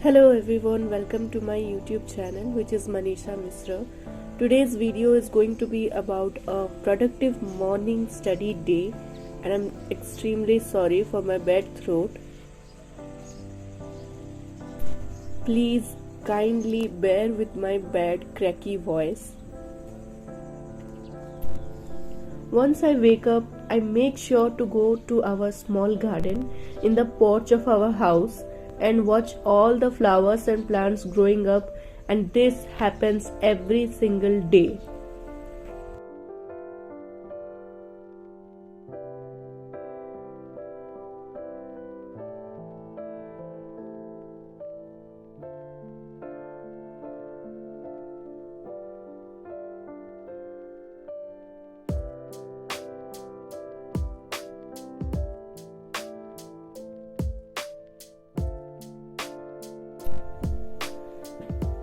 Hello everyone, welcome to my YouTube channel which is Manisha Misra. Today's video is going to be about a productive morning study day and I'm extremely sorry for my bad throat. Please kindly bear with my bad cracky voice. Once I wake up, I make sure to go to our small garden in the porch of our house and watch all the flowers and plants growing up, and this happens every single day.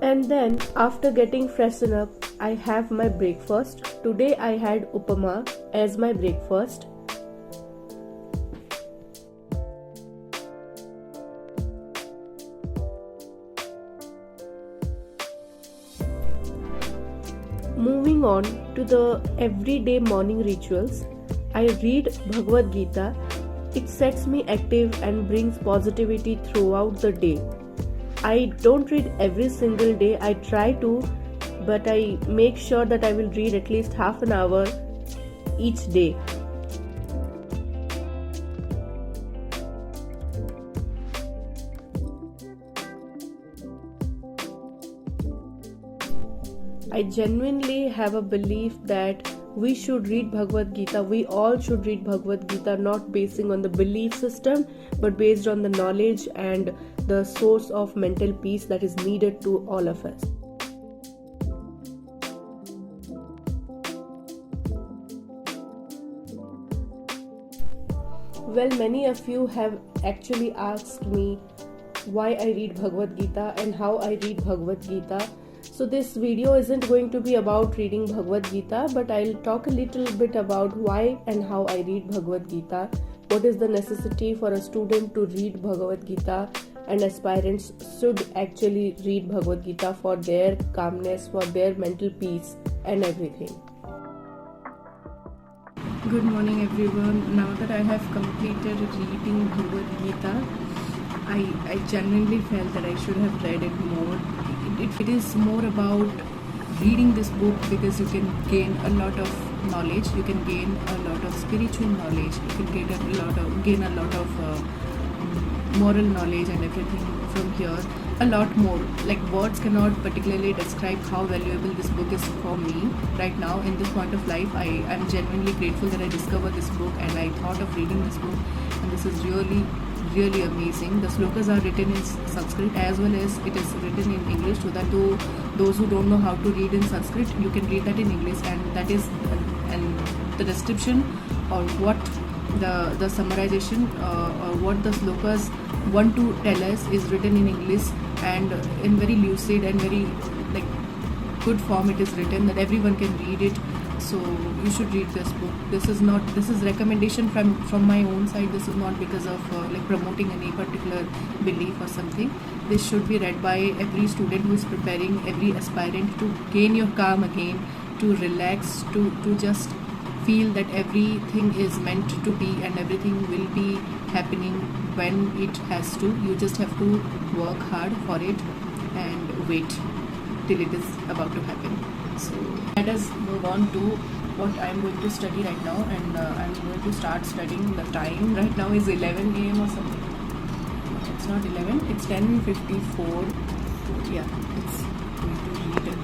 And then after getting freshened up, I have my breakfast. Today I had upama as my breakfast. Moving on to the everyday morning rituals, I read Bhagavad Gita. It sets me active and brings positivity throughout the day. I don't read every single day, I try to, but I make sure that I will read at least half an hour each day. I genuinely have a belief that we should read Bhagavad Gita. We all should read Bhagavad Gita, not basing on the belief system, but based on the knowledge and the source of mental peace that is needed to all of us. Well, many of you have actually asked me why I read Bhagavad Gita and how I read Bhagavad Gita. So this video isn't going to be about reading Bhagavad Gita, but I'll talk a little bit about why and how I read Bhagavad Gita. What is the necessity for a student to read Bhagavad Gita, and aspirants should actually read Bhagavad Gita for their calmness, for their mental peace and everything. Good morning everyone. Now that I have completed reading Bhagavad Gita, I genuinely felt that I should have read it more. It is more about reading this book because you can gain a lot of knowledge, you can gain a lot of spiritual knowledge, you can gain a lot of moral knowledge and everything from here. A lot more. Like words cannot particularly describe how valuable this book is for me right now in this point of life. I am genuinely grateful that I discovered this book and I thought of reading this book, and this is really amazing. The slokas are written in Sanskrit as well as it is written in English, so that those who don't know how to read in Sanskrit, you can read that in English, and that is and the description or what the summarization or what the slokas want to tell us is written in English, and in very lucid and very like good form it is written that everyone can read it. So you should read this book. This is recommendation from my own side. This is not because of like promoting any particular belief or something. This should be read by every student who is preparing, every aspirant, to gain your calm again, to relax, to just feel that everything is meant to be and everything will be happening when it has to. You just have to work hard for it and wait till it is about to happen. So let us move on to what I am going to study right now, and I am going to start studying. The time right now is 11 a.m. or something. It's not 11, it's 10:54. Yeah, it's going to read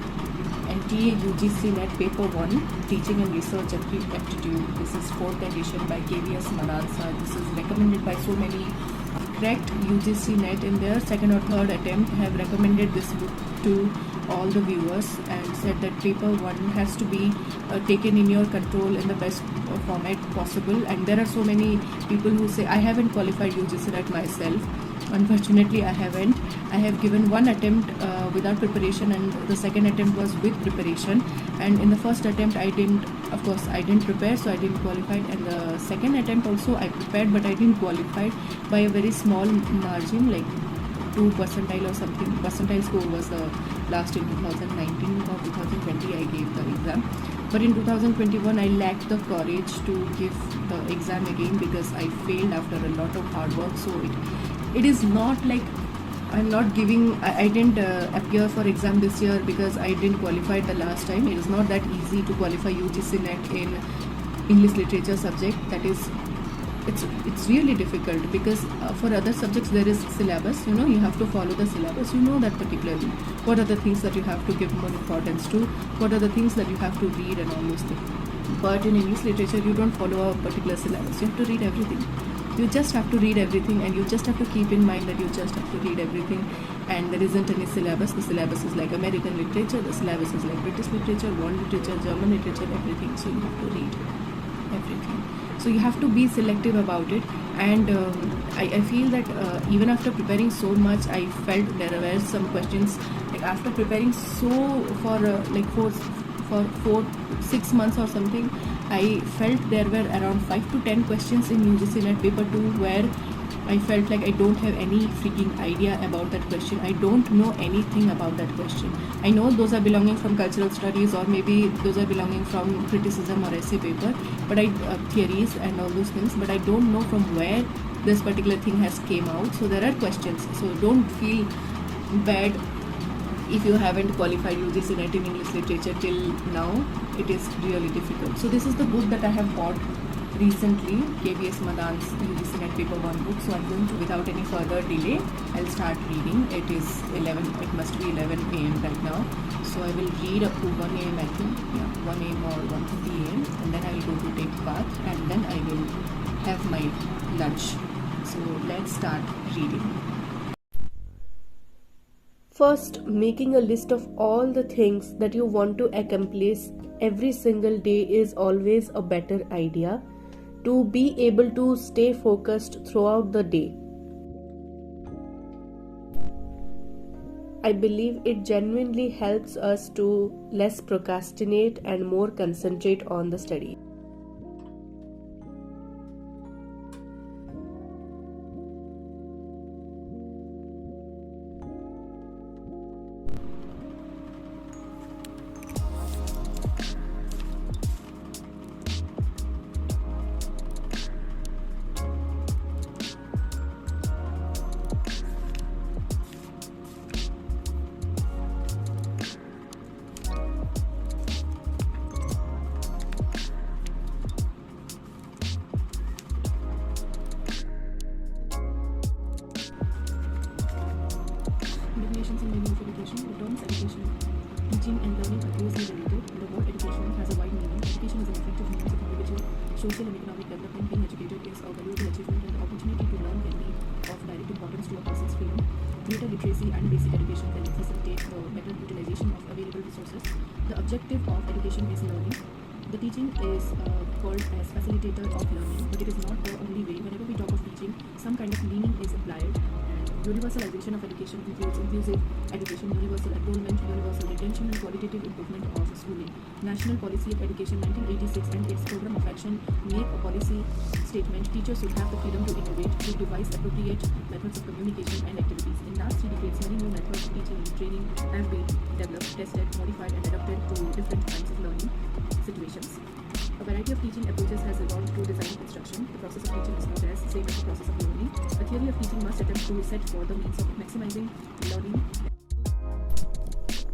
NTA UGC NET Paper 1, Teaching and Research Aptitude. This is 4th edition by KVS Manansa. This is recommended by so many. Cracked UGC NET in their second or third attempt have recommended this book to all the viewers and said that paper 1 has to be taken in your control in the best format possible. And there are so many people who say, I haven't qualified UGC NET myself. Unfortunately, I haven't. I have given one attempt without preparation, and the second attempt was with preparation. And in the first attempt, I didn't prepare, so I didn't qualify. And the second attempt also, I prepared, but I didn't qualify by a very small margin, like 2 percentile or something. Percentile score was the last in 2019 or 2020 I gave the exam. But in 2021 I lacked the courage to give the exam again because I failed after a lot of hard work. So it is not like I'm not giving. I didn't appear for exam this year because I didn't qualify the last time. It is not that easy to qualify UGC NET in English literature subject. That is, it's really difficult because for other subjects there is syllabus. You know, you have to follow the syllabus. You know that particularly. What are the things that you have to give more importance to? What are the things that you have to read and all those things. But in English literature, you don't follow a particular syllabus. You have to read everything. You just have to read everything, and you just have to keep in mind that you just have to read everything, and there isn't any syllabus. The syllabus is like American literature, the syllabus is like British literature, world literature, German literature, everything. So you have to read everything. So you have to be selective about it. And I feel that even after preparing so much, I felt there were some questions. Like after preparing so for for 4-6 months or something, I felt there were around 5 to 10 questions in UGC NET paper 2 where I felt like I don't have any freaking idea about that question. I don't know anything about that question. I know those are belonging from cultural studies, or maybe those are belonging from criticism or essay paper, but theories and all those things, but I don't know from where this particular thing has came out. So there are questions. So don't feel bad if you haven't qualified UGC NET in English literature till now. It is really difficult. So this is the book that I have bought recently, KVS Madan's UGC NET paper 1 book. So I'm going to, without any further delay, I'll start reading. It is 11, it must be 11 a.m. right now. So I will read up to 1 a.m. I think, 1 a.m. or 1:30 a.m. and then I will go to take bath, and then I will have my lunch. So let's start reading. First, making a list of all the things that you want to accomplish every single day is always a better idea to be able to stay focused throughout the day. I believe it genuinely helps us to less procrastinate and more concentrate on the study. Definitions and meaning of education. The terms education, teaching and learning are closely related. The word education has a wide meaning. Education is an effective means of individual, social and economic development. Being educated is a valuable achievement, and the opportunity to learn can be of direct importance to a person's freedom. Greater literacy and basic education can facilitate the better utilization of available resources. The objective of education is learning. The teaching is called as facilitator of learning, but it is not the only way. Whenever we talk of teaching, some kind of meaning is applied. Universalization of education includes inclusive education, universal enrollment, universal retention, and qualitative improvement of schooling. National Policy of Education 1986 and its program of action make a policy statement. Teachers should have the freedom to innovate, to devise appropriate methods of communication and activities. In last 3 decades, many new methods of teaching and training have been developed, tested, modified, and adapted to different kinds of learning situations. A variety of teaching approaches has evolved to design instruction. The process of teaching is known as same as the process of learning. A theory of teaching must attempt to set for the means of maximizing learning.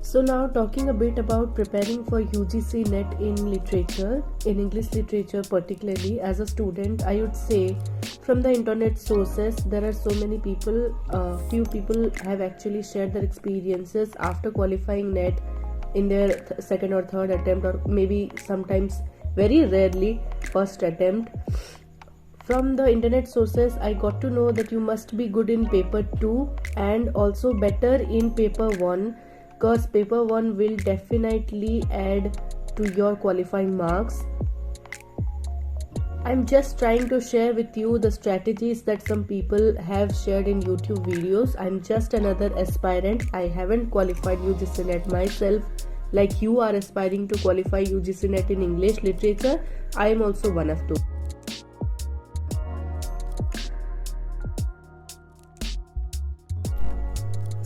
So now talking a bit about preparing for UGC NET in literature, in English literature particularly. As a student, I would say from the internet sources, there are so many people, few people have actually shared their experiences after qualifying NET in their second or third attempt, or maybe sometimes very rarely first attempt. From the internet sources, I got to know that you must be good in paper 2 and also better in paper 1, because paper 1 will definitely add to your qualifying marks. I'm just trying to share with you the strategies that some people have shared in YouTube videos. I'm just another aspirant. I haven't qualified UGC NET myself. Like you are aspiring to qualify UGC NET in English literature, I am also one of those.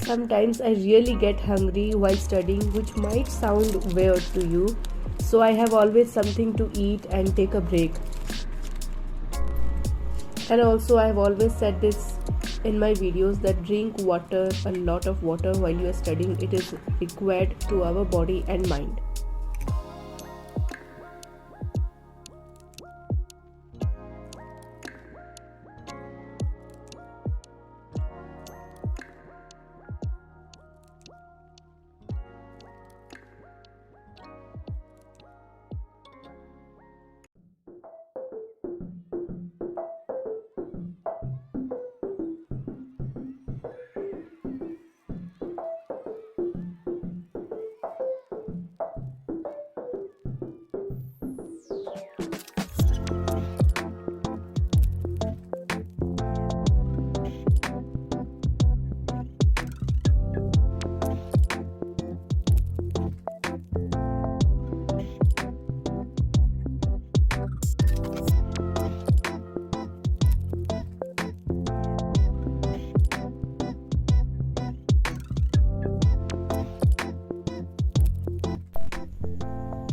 Sometimes I really get hungry while studying, which might sound weird to you. So I have always something to eat and take a break. And also I have always said this in my videos that drink water, a lot of water while you are studying. It is required to our body and mind.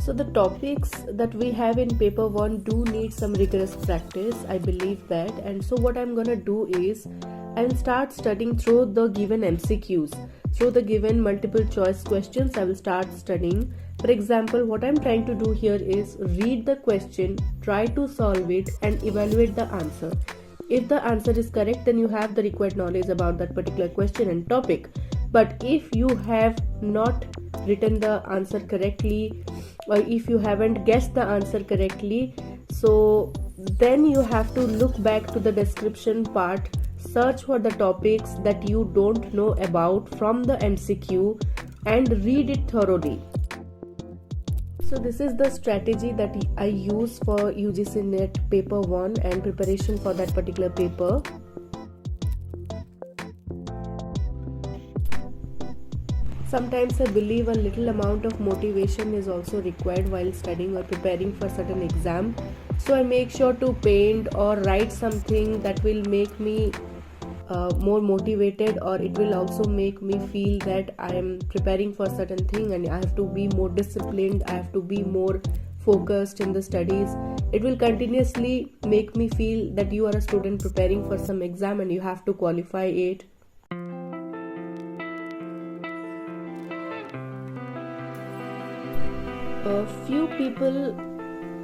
So the topics that we have in paper 1 do need some rigorous practice, I believe that. And so what I'm gonna do is I'll start studying through the given MCQs, through the given multiple choice questions. I will start studying. For example, what I'm trying to do here is read the question, try to solve it and evaluate the answer. If the answer is correct, then you have the required knowledge about that particular question and topic. But if you have not written the answer correctly, or if you haven't guessed the answer correctly, so then you have to look back to the description part, search for the topics that you don't know about from the MCQ and read it thoroughly. So this is the strategy that I use for UGC NET paper 1 and preparation for that particular paper. Sometimes I believe a little amount of motivation is also required while studying or preparing for certain exam. So I make sure to paint or write something that will make me more motivated, or it will also make me feel that I am preparing for certain thing and I have to be more disciplined, I have to be more focused in the studies. It will continuously make me feel that you are a student preparing for some exam and you have to qualify it. A few people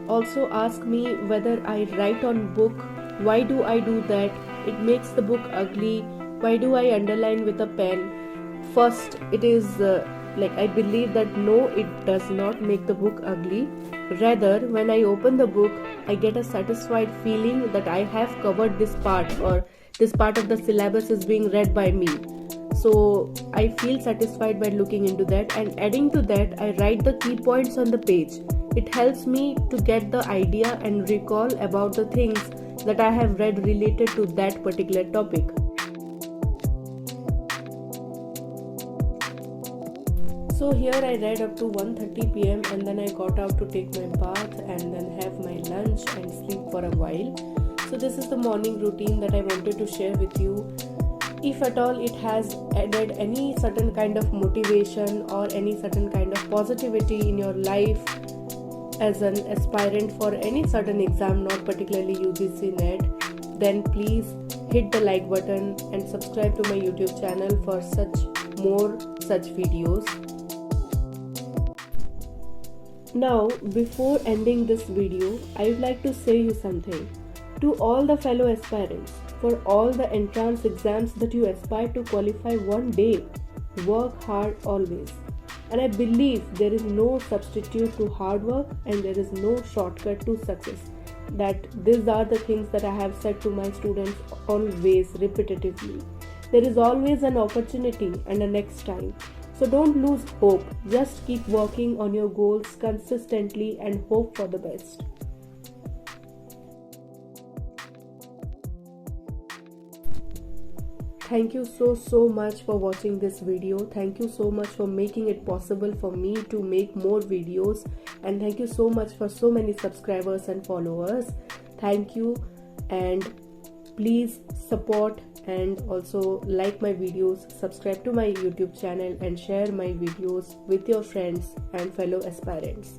also ask me whether I write on book. Why do I do that? It makes the book ugly. Why do I underline with a pen? First, it is I believe that no, it does not make the book ugly. Rather, when I open the book, I get a satisfied feeling that I have covered this part, or this part of the syllabus is being read by me. So I feel satisfied by looking into that, and adding to that, I write the key points on the page. It helps me to get the idea and recall about the things that I have read related to that particular topic. So here I read up to 1:30 p.m. and then I got out to take my bath and then have my lunch and sleep for a while. So this is the morning routine that I wanted to share with you. If at all it has added any certain kind of motivation or any certain kind of positivity in your life as an aspirant for any certain exam, not particularly UGC NET, then please hit the like button and subscribe to my YouTube channel for more such videos. Now, before ending this video, I would like to say you something. To all the fellow aspirants, for all the entrance exams that you aspire to qualify one day, work hard always. And I believe there is no substitute to hard work and there is no shortcut to success. That these are the things that I have said to my students always, repetitively. There is always an opportunity and a next time. So don't lose hope. Just keep working on your goals consistently and hope for the best. Thank you so much for watching this video. Thank you so much for making it possible for me to make more videos, and thank you so much for so many subscribers and followers. Thank you, and Please support and also like my videos, subscribe to my YouTube channel, and share my videos with your friends and fellow aspirants.